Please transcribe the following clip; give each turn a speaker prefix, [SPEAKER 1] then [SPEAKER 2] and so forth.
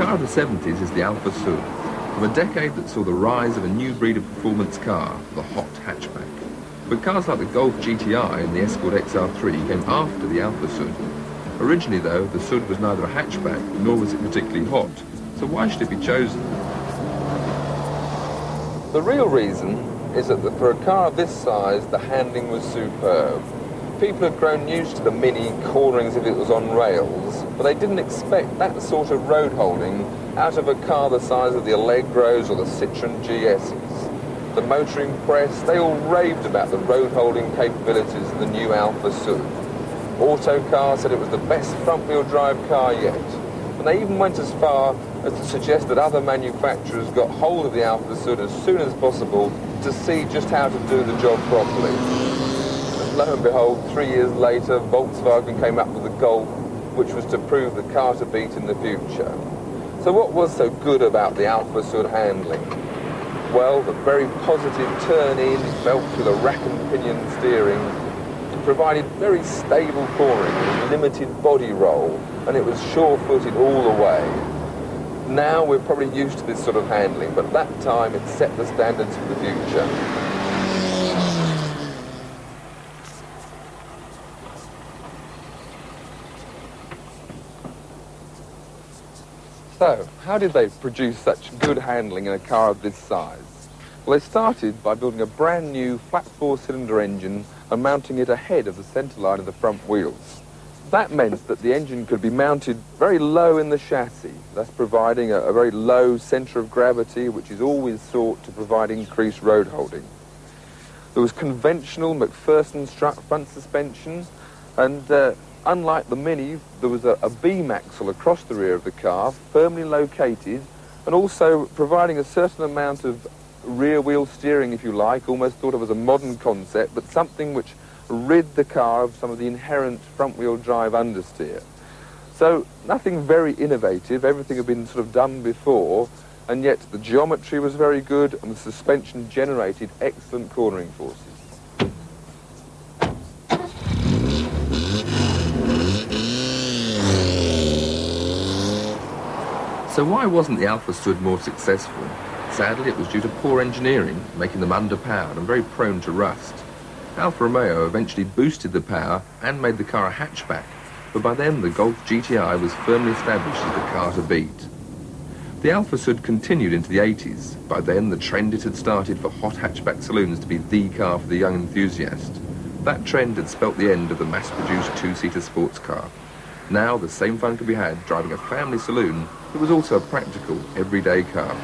[SPEAKER 1] car of the 70s is the Alfasud, from a decade that saw the rise of a new breed of performance car, the hot hatchback. But cars like the Golf GTI and the Escort XR3 came after the Alfasud. Originally though, the Sud was neither a hatchback, nor was it particularly hot, so why should it be chosen?
[SPEAKER 2] The real reason is that for a car of this size, the handling was superb. People had grown used to the Mini cornering as if it was on rails, but they didn't expect that sort of road holding out of a car the size of the Allegros or the Citroën GSs. The motoring press, they all raved about the road holding capabilities of the new Alfasud. Autocar said it was the best front-wheel drive car yet, and they even went as far as to suggest that other manufacturers got hold of the Alfasud as soon as possible to see just how to do the job properly. And lo and behold, 3 years later, Volkswagen came up with the Golf, which was to prove the car to beat in the future. So what was so good about the Alfasud handling? Well, the very positive turn-in, belt with a rack and pinion steering, provided very stable cornering with limited body roll, and it was sure-footed all the way. Now we're probably used to this sort of handling, but at that time it set the standards for the future. So, how did they produce such good handling in a car of this size? Well, they started by building a brand new flat four-cylinder engine and mounting it ahead of the centre line of the front wheels. That meant that the engine could be mounted very low in the chassis, thus providing a very low centre of gravity, which is always sought to provide increased road holding. There was conventional McPherson strut front suspension, and unlike the Mini, there was a beam axle across the rear of the car, firmly located, and also providing a certain amount of rear wheel steering, if you like, almost thought of as a modern concept, but something which rid the car of some of the inherent front-wheel drive understeer. So nothing very innovative, everything had been sort of done before, and yet the geometry was very good and the suspension generated excellent cornering forces.
[SPEAKER 1] So why wasn't the Alfasud more successful? Sadly, it was due to poor engineering, making them underpowered and very prone to rust. Alfa Romeo eventually boosted the power and made the car a hatchback, but by then the Golf GTI was firmly established as the car to beat. The Alfasud continued into the 80s. By then, the trend it had started for hot hatchback saloons to be the car for the young enthusiast. That trend had spelt the end of the mass-produced two-seater sports car. Now, the same fun could be had driving a family saloon that was also a practical, everyday car.